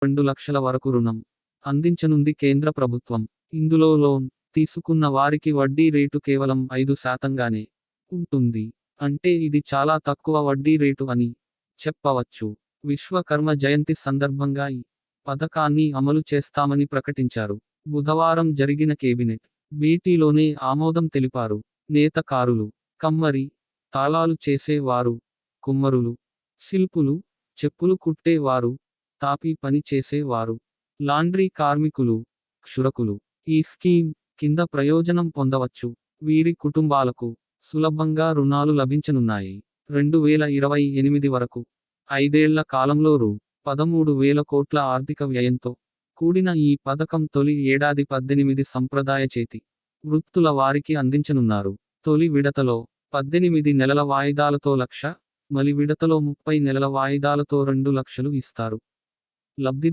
2 లక్షల వరకు రుణం అందించనుంది కేంద్ర ప్రభుత్వం. ఇందులో లోన్ తీసుకున్న వారికి వడ్డీ రేటు కేవలం 5% ఉంటుంది. అంటే ఇది చాలా తక్కువ వడ్డీ రేటు అని చెప్పవచ్చు. విశ్వకర్మ జయంతి సందర్భంగా ఈ పథకాన్ని అమలు చేస్తామని ప్రకటించారు. బుధవారం జరిగిన కేబినెట్ భేటీలోనే ఆమోదం తెలిపారు. నేతకారులు, కమ్మరి, తాళాలు చేసే వారు, కుమ్మరులు, శిల్పులు, చెప్పులు కుట్టే వారు, తాపీ పని చేసే వారు, లాండ్రీ కార్మికులు, క్షురకులు ఈ స్కీమ్ కింద ప్రయోజనం పొందవచ్చు. వీరి కుటుంబాలకు సులభంగా రుణాలు లభించనున్నాయి. 2028 వరకు 5 ఏళ్ల కాలంలో రూ.13,000 కోట్ల ఆర్థిక వ్యయంతో కూడిన ఈ పథకం తొలి ఏడాది 18 సంప్రదాయ చేతి వృత్తుల వారికి అందించనున్నారు. తొలి విడతలో 18 నెలల వాయిదాలతో 1,00,000, మలి విడతలో 30 నెలల వాయిదాలతో 2 లక్షలు ఇస్తారు. లబ్ధిదారులు